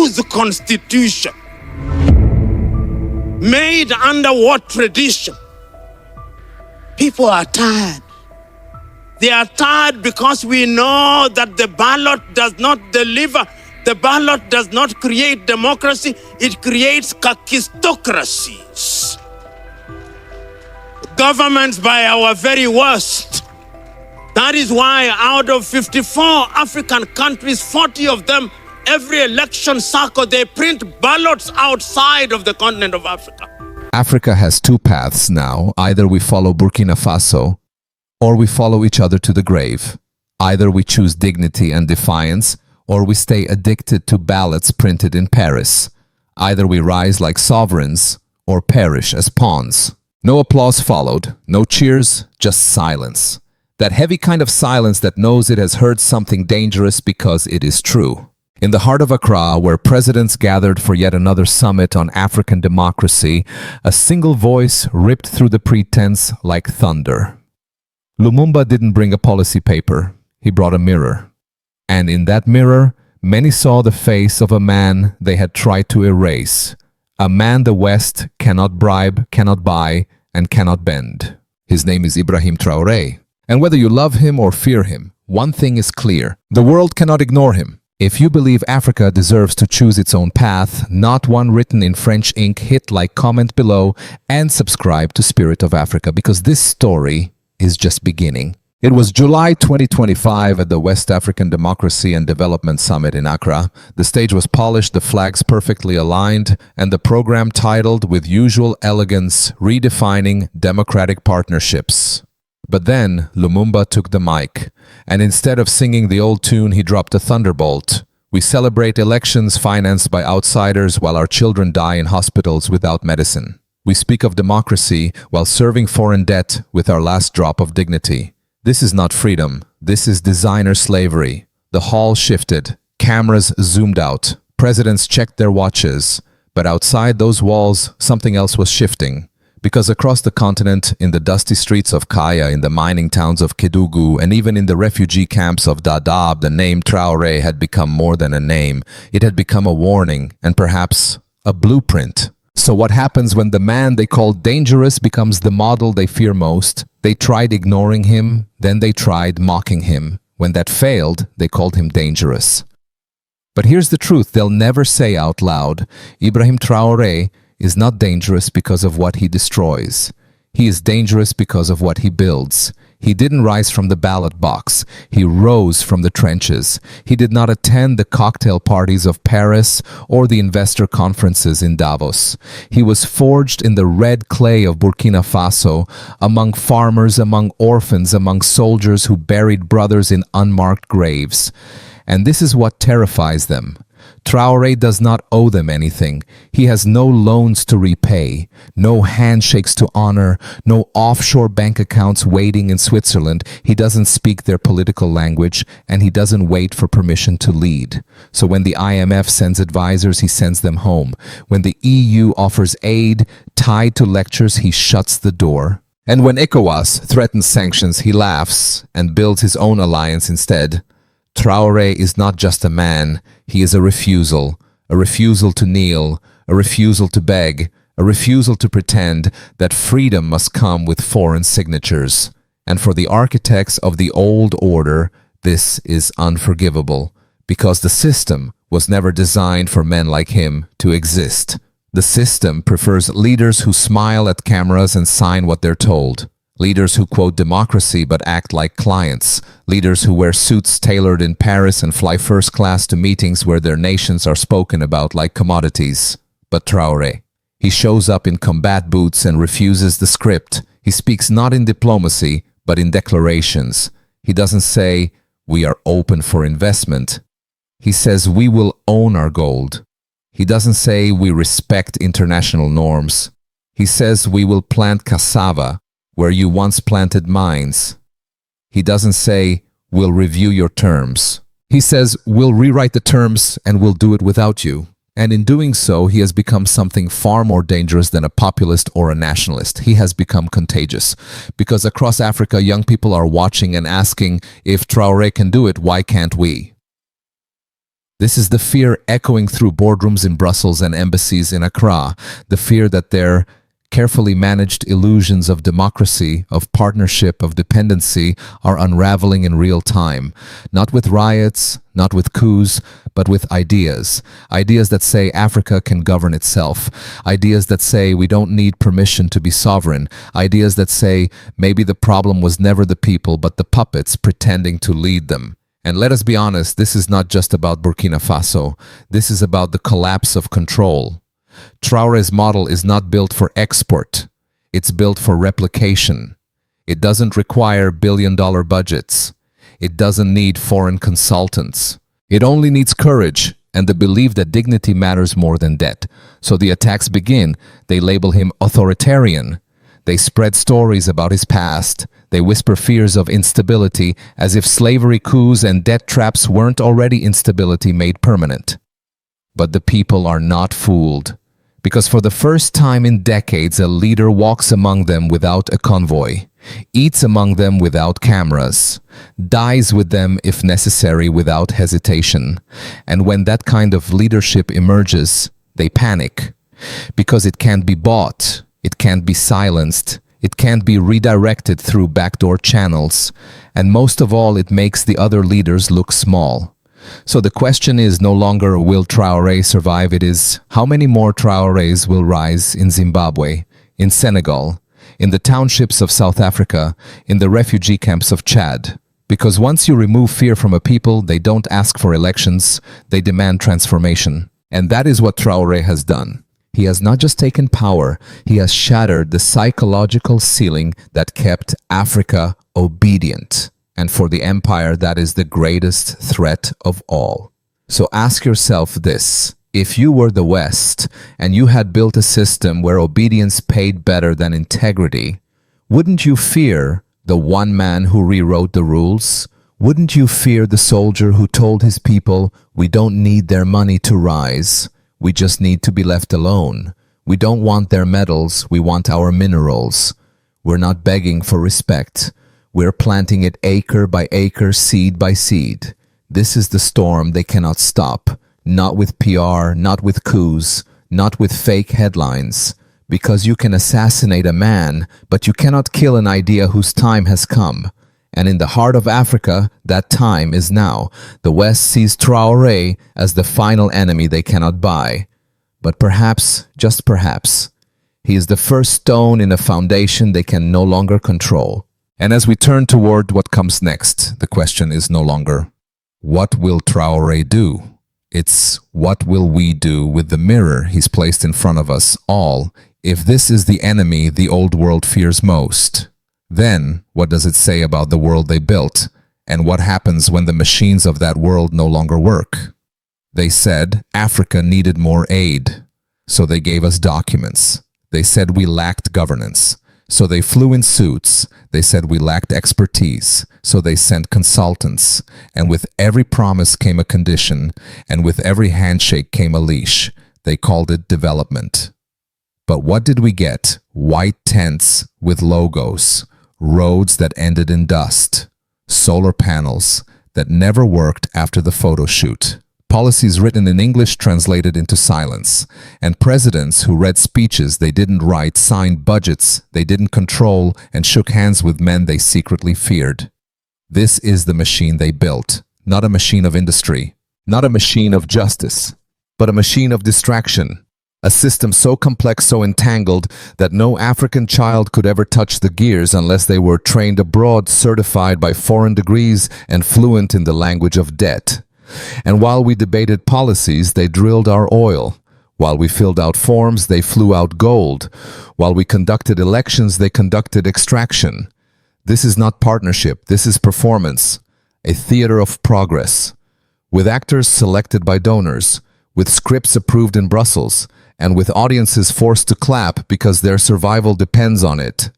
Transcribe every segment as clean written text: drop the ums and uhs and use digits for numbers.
whose constitution? Made under what tradition? People are tired. They are tired because we know that the ballot does not deliver. The ballot does not create democracy. It creates kakistocracies. Governments by our very worst. That is why out of 54 African countries, 40 of them, every election cycle, they print ballots outside of the continent of Africa. Africa has two paths now. Either we follow Burkina Faso, or we follow each other to the grave. Either we choose dignity and defiance, or we stay addicted to ballots printed in Paris. Either we rise like sovereigns, or perish as pawns. No applause followed, no cheers, just silence. That heavy kind of silence that knows it has heard something dangerous because it is true. In the heart of Accra, where presidents gathered for yet another summit on African democracy, a single voice ripped through the pretense like thunder. Lumumba didn't bring a policy paper, he brought a mirror. And in that mirror, many saw the face of a man they had tried to erase. A man the West cannot bribe, cannot buy, and cannot bend. His name is Ibrahim Traoré. And whether you love him or fear him, one thing is clear. The world cannot ignore him. If you believe Africa deserves to choose its own path, not one written in French ink, hit like, comment below, and subscribe to Spirit of Africa, because this story is just beginning. It was July 2025 at the West African Democracy and Development Summit in Accra. The stage was polished, the flags perfectly aligned, and the program titled with usual elegance, Redefining Democratic Partnerships. But then Lumumba took the mic, and instead of singing the old tune, he dropped a thunderbolt. We celebrate elections financed by outsiders while our children die in hospitals without medicine. We speak of democracy while serving foreign debt with our last drop of dignity. This is not freedom. This is designer slavery. The hall shifted. Cameras zoomed out. Presidents checked their watches. But outside those walls, something else was shifting. Because across the continent, in the dusty streets of Kaya, in the mining towns of Kédougou, and even in the refugee camps of Dadaab, the name Traoré had become more than a name. It had become a warning, and perhaps a blueprint. So what happens when the man they call dangerous becomes the model they fear most? They tried ignoring him, then they tried mocking him. When that failed, they called him dangerous. But here's the truth they'll never say out loud. Ibrahim Traoré is not dangerous because of what he destroys. He is dangerous because of what he builds. He didn't rise from the ballot box. He rose from the trenches. He did not attend the cocktail parties of Paris or the investor conferences in Davos. He was forged in the red clay of Burkina Faso, among farmers, among orphans, among soldiers who buried brothers in unmarked graves. And this is what terrifies them. Traoré does not owe them anything. He has no loans to repay, no handshakes to honor, no offshore bank accounts waiting in Switzerland. He doesn't speak their political language, and he doesn't wait for permission to lead. So when the IMF sends advisors, he sends them home. When the EU offers aid tied to lectures, he shuts the door. And when ECOWAS threatens sanctions, he laughs and builds his own alliance instead. Traoré is not just a man, he is a refusal to kneel, a refusal to beg, a refusal to pretend that freedom must come with foreign signatures. And for the architects of the old order, this is unforgivable, because the system was never designed for men like him to exist. The system prefers leaders who smile at cameras and sign what they're told. Leaders who quote democracy but act like clients. Leaders who wear suits tailored in Paris and fly first class to meetings where their nations are spoken about like commodities. But Traoré, he shows up in combat boots and refuses the script. He speaks not in diplomacy, but in declarations. He doesn't say, "We are open for investment." He says, "We will own our gold." He doesn't say, "We respect international norms." He says, "We will plant cassava where you once planted mines." He doesn't say, "We'll review your terms." He says, "We'll rewrite the terms and we'll do it without you." And in doing so, he has become something far more dangerous than a populist or a nationalist. He has become contagious. Because across Africa, young people are watching and asking, if Traoré can do it, why can't we? This is the fear echoing through boardrooms in Brussels and embassies in Accra, the fear that their carefully managed illusions of democracy, of partnership, of dependency are unraveling in real time, not with riots, not with coups, but with ideas. Ideas that say Africa can govern itself. Ideas that say we don't need permission to be sovereign. Ideas that say maybe the problem was never the people, but the puppets pretending to lead them. And let us be honest, this is not just about Burkina Faso. This is about the collapse of control. Traore's model is not built for export. It's built for replication. It doesn't require billion-dollar budgets. It doesn't need foreign consultants. It only needs courage and the belief that dignity matters more than debt. So the attacks begin. They label him authoritarian. They spread stories about his past. They whisper fears of instability as if slavery, coups, and debt traps weren't already instability made permanent. But the people are not fooled. Because for the first time in decades, a leader walks among them without a convoy, eats among them without cameras, dies with them if necessary without hesitation. And when that kind of leadership emerges, they panic. Because it can't be bought, it can't be silenced, it can't be redirected through backdoor channels, and most of all, it makes the other leaders look small. So the question is no longer will Traoré survive, it is how many more Traorés will rise in Zimbabwe, in Senegal, in the townships of South Africa, in the refugee camps of Chad. Because once you remove fear from a people, they don't ask for elections, they demand transformation. And that is what Traoré has done. He has not just taken power, he has shattered the psychological ceiling that kept Africa obedient. And for the empire, that is the greatest threat of all. So ask yourself this. If you were the West and you had built a system where obedience paid better than integrity, wouldn't you fear the one man who rewrote the rules? Wouldn't you fear the soldier who told his people, we don't need their money to rise, we just need to be left alone. We don't want their medals, we want our minerals. We're not begging for respect. We're planting it acre by acre, seed by seed. This is the storm they cannot stop. Not with PR, not with coups, not with fake headlines. Because you can assassinate a man, but you cannot kill an idea whose time has come. And in the heart of Africa, that time is now. The West sees Traoré as the final enemy they cannot buy. But perhaps, just perhaps, he is the first stone in a foundation they can no longer control. And as we turn toward what comes next, the question is no longer, what will Traoré do? It's, what will we do with the mirror he's placed in front of us all? If this is the enemy the old world fears most, then what does it say about the world they built? And what happens when the machines of that world no longer work? They said Africa needed more aid, so they gave us documents. They said we lacked governance. So they flew in suits. They said we lacked expertise. So they sent consultants. And with every promise came a condition. And with every handshake came a leash. They called it development. But what did we get? White tents with logos. Roads that ended in dust. Solar panels that never worked after the photo shoot. Policies written in English translated into silence, and presidents who read speeches they didn't write, signed budgets they didn't control, and shook hands with men they secretly feared. This is the machine they built, not a machine of industry, not a machine of justice, but a machine of distraction. A system so complex, so entangled, that no African child could ever touch the gears unless they were trained abroad, certified by foreign degrees, and fluent in the language of debt. And while we debated policies, they drilled our oil. While we filled out forms, they flew out gold. While we conducted elections, they conducted extraction. This is not partnership, this is performance, a theater of progress, with actors selected by donors, with scripts approved in Brussels, and with audiences forced to clap because their survival depends on it.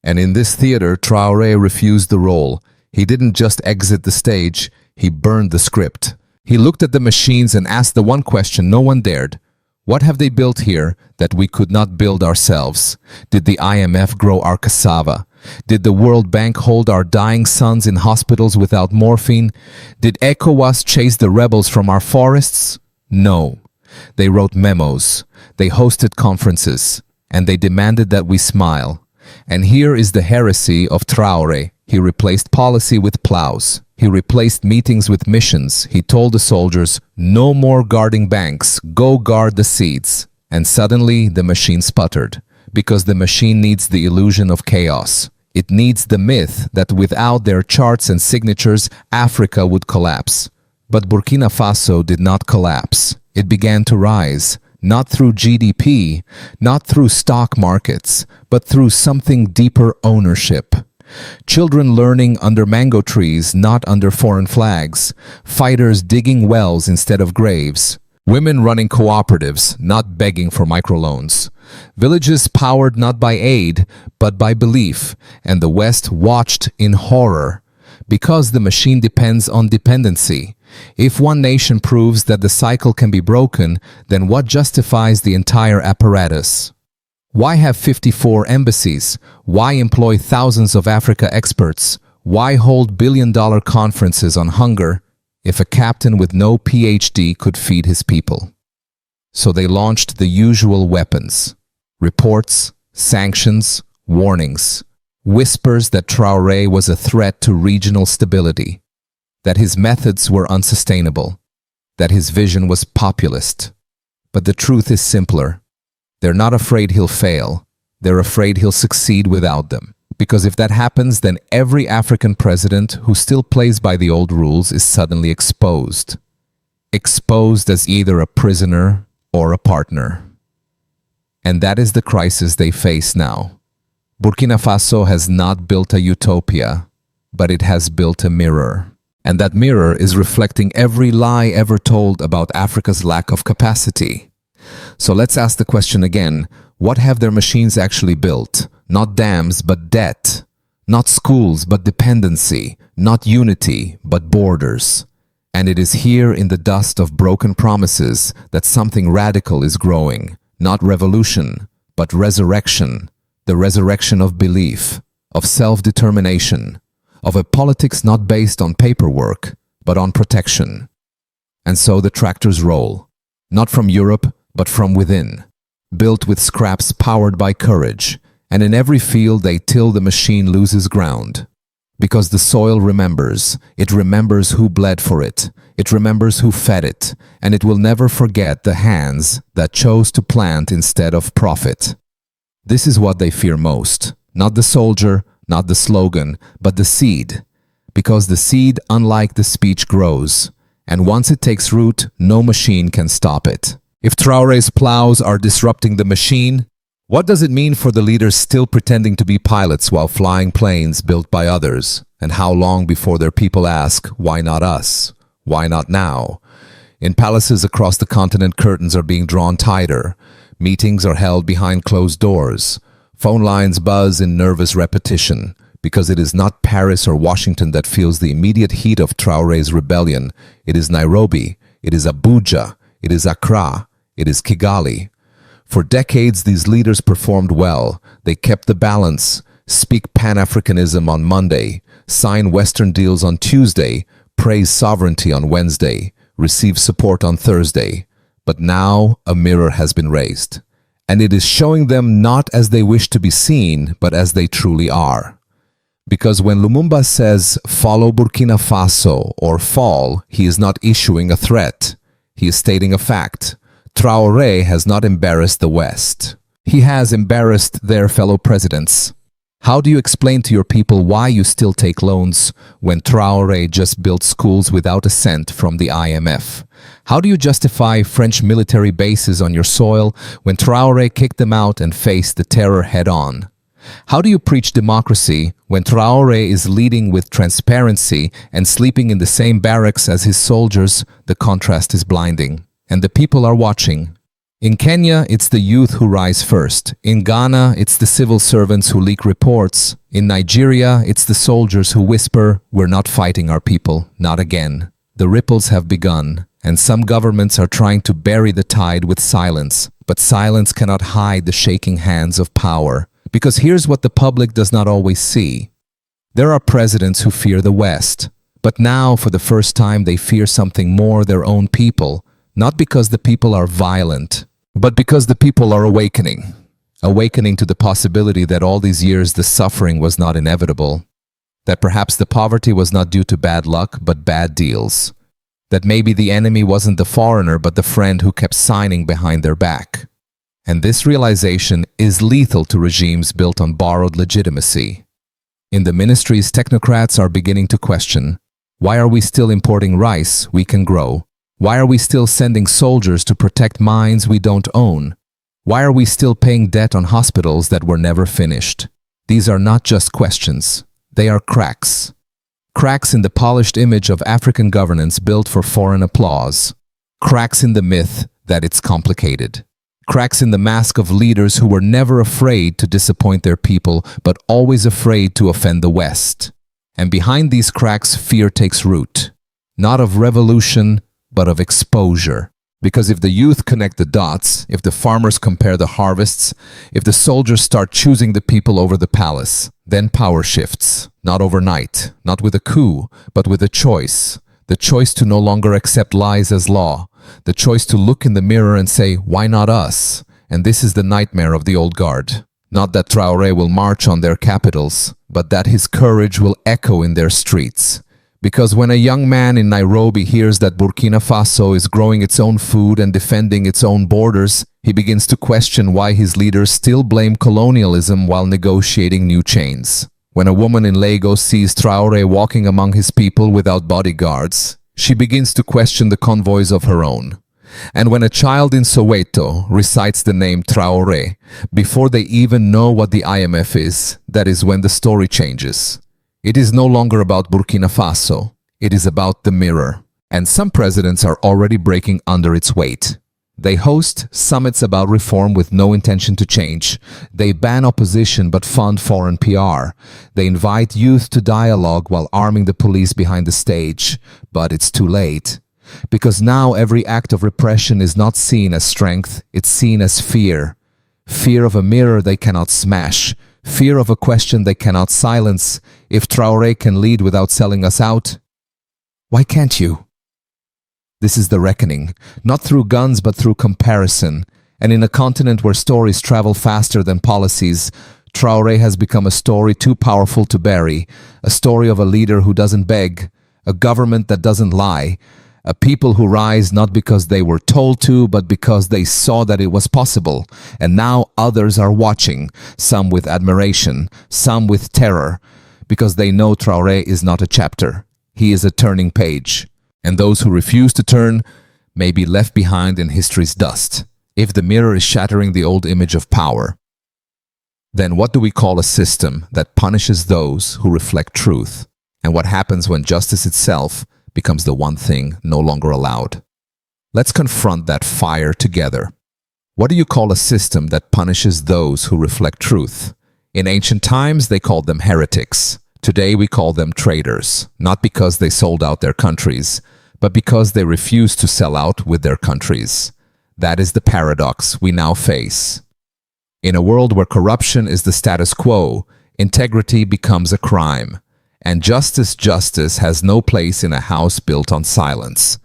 And in this theater, Traoré refused the role. He didn't just exit the stage, he burned the script. He looked at the machines and asked the one question no one dared. What have they built here that we could not build ourselves? Did the IMF grow our cassava? Did the World Bank hold our dying sons in hospitals without morphine? Did ECOWAS chase the rebels from our forests? No. They wrote memos, they hosted conferences, and they demanded that we smile. And here is the heresy of Traore. He replaced policy with plows. He replaced meetings with missions. He told the soldiers, no more guarding banks, go guard the seeds. And suddenly the machine sputtered, because the machine needs the illusion of chaos. It needs the myth that without their charts and signatures, Africa would collapse. But Burkina Faso did not collapse. It began to rise, not through GDP, not through stock markets, but through something deeper: ownership. Children learning under mango trees, not under foreign flags. Fighters digging wells instead of graves. Women running cooperatives, not begging for microloans. Villages powered not by aid, but by belief. And the West watched in horror. Because the machine depends on dependency. If one nation proves that the cycle can be broken, then what justifies the entire apparatus? Why have 54 embassies? Why employ thousands of Africa experts? Why hold billion-dollar conferences on hunger if a captain with no PhD could feed his people? So they launched the usual weapons: reports, sanctions, warnings, whispers that Traoré was a threat to regional stability, that his methods were unsustainable, that his vision was populist. But the truth is simpler. They're not afraid he'll fail. They're afraid he'll succeed without them. Because if that happens, then every African president who still plays by the old rules is suddenly exposed. Exposed as either a prisoner or a partner. And that is the crisis they face now. Burkina Faso has not built a utopia, but it has built a mirror. And that mirror is reflecting every lie ever told about Africa's lack of capacity. So let's ask the question again. What have their machines actually built? Not dams, but debt. Not schools, but dependency. Not unity, but borders. And it is here in the dust of broken promises that something radical is growing. Not revolution, but resurrection. The resurrection of belief, of self-determination, of a politics not based on paperwork, but on protection. And so the tractors roll, not from Europe, but from within, built with scraps powered by courage, and in every field they till the machine loses ground. Because the soil remembers, it remembers who bled for it, it remembers who fed it, and it will never forget the hands that chose to plant instead of profit. This is what they fear most, not the soldier, not the slogan, but the seed. Because the seed, unlike the speech, grows, and once it takes root, no machine can stop it. If Traoré's plows are disrupting the machine, what does it mean for the leaders still pretending to be pilots while flying planes built by others? And how long before their people ask, why not us? Why not now? In palaces across the continent, curtains are being drawn tighter. Meetings are held behind closed doors. Phone lines buzz in nervous repetition, because it is not Paris or Washington that feels the immediate heat of Traoré's rebellion. It is Nairobi, it is Abuja, it is Accra, it is Kigali. For decades, these leaders performed well. They kept the balance, speak Pan-Africanism on Monday, sign Western deals on Tuesday, praise sovereignty on Wednesday, receive support on Thursday. But now a mirror has been raised, and it is showing them not as they wish to be seen, but as they truly are. Because when Lumumba says, follow Burkina Faso or fall, he is not issuing a threat. He is stating a fact. Traoré has not embarrassed the West. He has embarrassed their fellow presidents. How do you explain to your people why you still take loans when Traoré just built schools without a cent from the IMF? How do you justify French military bases on your soil when Traoré kicked them out and faced the terror head-on? How do you preach democracy when Traoré is leading with transparency and sleeping in the same barracks as his soldiers? The contrast is blinding, and the people are watching. In Kenya, it's the youth who rise first. In Ghana, it's the civil servants who leak reports. In Nigeria, it's the soldiers who whisper, "We're not fighting our people, not again." The ripples have begun, and some governments are trying to bury the tide with silence. But silence cannot hide the shaking hands of power. Because here's what the public does not always see. There are presidents who fear the West, but now, for the first time, they fear something more, their own people, not because the people are violent, but because the people are awakening. Awakening to the possibility that all these years the suffering was not inevitable, that perhaps the poverty was not due to bad luck, but bad deals, that maybe the enemy wasn't the foreigner, but the friend who kept signing behind their back. And this realization is lethal to regimes built on borrowed legitimacy. In the ministries, technocrats are beginning to question, why are we still importing rice we can grow? Why are we still sending soldiers to protect mines we don't own? Why are we still paying debt on hospitals that were never finished? These are not just questions. They are cracks. Cracks in the polished image of African governance built for foreign applause. Cracks in the myth that it's complicated. Cracks in the mask of leaders who were never afraid to disappoint their people, but always afraid to offend the West. And behind these cracks, fear takes root. Not of revolution, but of exposure. Because if the youth connect the dots, if the farmers compare the harvests, if the soldiers start choosing the people over the palace, then power shifts. Not overnight, not with a coup, but with a choice. The choice to no longer accept lies as law. The choice to look in the mirror and say, why not us? And this is the nightmare of the old guard. Not that Traore will march on their capitals, but that his courage will echo in their streets. Because when a young man in Nairobi hears that Burkina Faso is growing its own food and defending its own borders, he begins to question why his leaders still blame colonialism while negotiating new chains. When a woman in Lagos sees Traore walking among his people without bodyguards, she begins to question the convoys of her own. And when a child in Soweto recites the name Traore before they even know what the IMF is, that is when the story changes. It is no longer about Burkina Faso. It is about the mirror. And some presidents are already breaking under its weight. They host summits about reform with no intention to change. They ban opposition but fund foreign PR. They invite youth to dialogue while arming the police behind the stage. But it's too late. Because now every act of repression is not seen as strength, it's seen as fear. Fear of a mirror they cannot smash. Fear of a question they cannot silence. If Traore can lead without selling us out, why can't you? This is the reckoning, not through guns but through comparison. And in a continent where stories travel faster than policies, Traore has become a story too powerful to bury, a story of a leader who doesn't beg, a government that doesn't lie, a people who rise not because they were told to, but because they saw that it was possible. And now others are watching, some with admiration, some with terror, because they know Traore is not a chapter. He is a turning page. And those who refuse to turn may be left behind in history's dust. If the mirror is shattering the old image of power, then what do we call a system that punishes those who reflect truth? And what happens when justice itself becomes the one thing no longer allowed? Let's confront that fire together. What do you call a system that punishes those who reflect truth? In ancient times, they called them heretics. Today, we call them traitors, not because they sold out their countries, but because they refused to sell out with their countries. That is the paradox we now face. In a world where corruption is the status quo, integrity becomes a crime. And justice has no place in a house built on silence.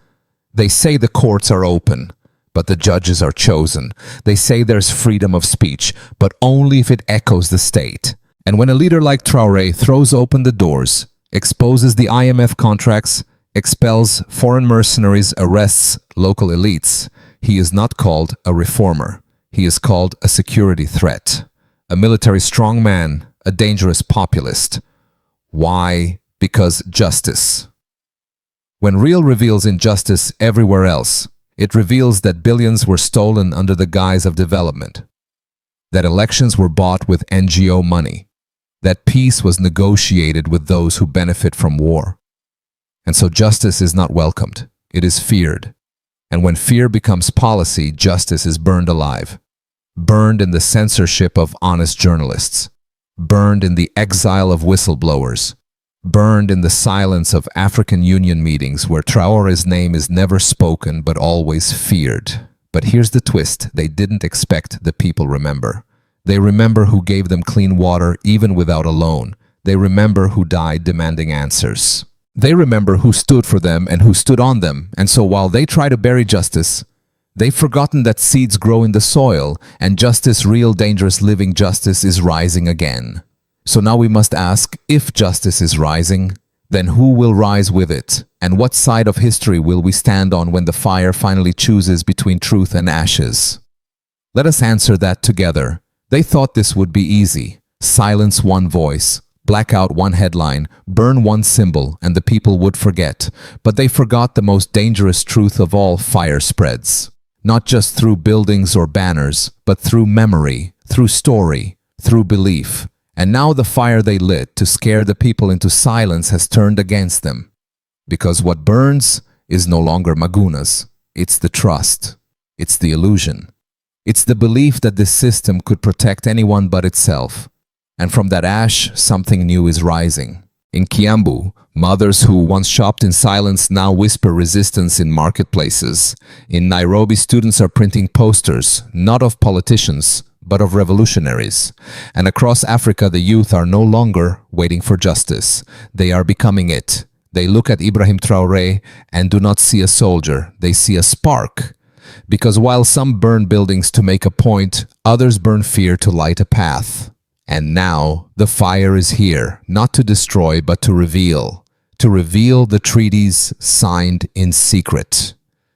They say the courts are open, but the judges are chosen. They say there's freedom of speech, but only if it echoes the state. And when a leader like Traore throws open the doors, exposes the IMF contracts, expels foreign mercenaries, arrests local elites, he is not called a reformer. He is called a security threat, a military strongman, a dangerous populist. Why? Because justice. When real reveals injustice everywhere else, it reveals that billions were stolen under the guise of development, that elections were bought with NGO money, that peace was negotiated with those who benefit from war. And so justice is not welcomed, it is feared. And when fear becomes policy, justice is burned alive, burned in the censorship of honest journalists, burned in the exile of whistleblowers, burned in the silence of African Union meetings where Traore's name is never spoken but always feared. But here's the twist they didn't expect the people remember. They remember who gave them clean water even without a loan. They remember who died demanding answers. They remember who stood for them and who stood on them. And so while they try to bury justice, they've forgotten that seeds grow in the soil, and justice, real dangerous living justice, is rising again. So now we must ask, if justice is rising, then who will rise with it? And what side of history will we stand on when the fire finally chooses between truth and ashes? Let us answer that together. They thought this would be easy. Silence one voice, black out one headline, burn one symbol, and the people would forget. But they forgot the most dangerous truth of all: fire spreads. Not just through buildings or banners, but through memory, through story, through belief. And now the fire they lit to scare the people into silence has turned against them. Because what burns is no longer Magunas. It's the trust. It's the illusion. It's the belief that this system could protect anyone but itself. And from that ash, something new is rising. In Kiambu, mothers who once shopped in silence now whisper resistance in marketplaces. In Nairobi, students are printing posters, not of politicians, but of revolutionaries. And across Africa, the youth are no longer waiting for justice. They are becoming it. They look at Ibrahim Traoré and do not see a soldier. They see a spark. Because while some burn buildings to make a point, others burn fear to light a path. And now the fire is here, not to destroy, but to reveal. To reveal the treaties signed in secret.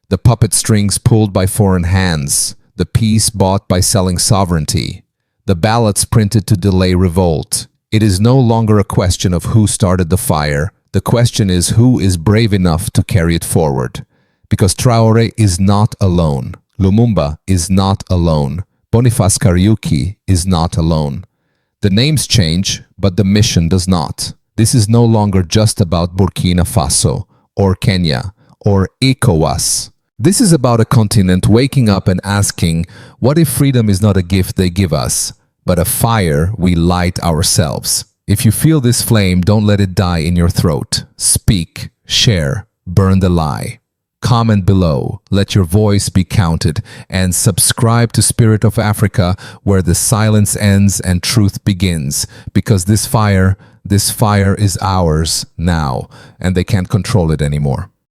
The puppet strings pulled by foreign hands. The peace bought by selling sovereignty. The ballots printed to delay revolt. It is no longer a question of who started the fire. The question is who is brave enough to carry it forward. Because Traore is not alone. Lumumba is not alone. Boniface Kariuki is not alone. The names change, but the mission does not. This is no longer just about Burkina Faso, or Kenya, or ECOWAS. This is about a continent waking up and asking, what if freedom is not a gift they give us, but a fire we light ourselves? If you feel this flame, don't let it die in your throat. Speak, share, burn the lie. Comment below, let your voice be counted, and subscribe to Spirit of Africa, where the silence ends and truth begins. Because this fire is ours now, and they can't control it anymore.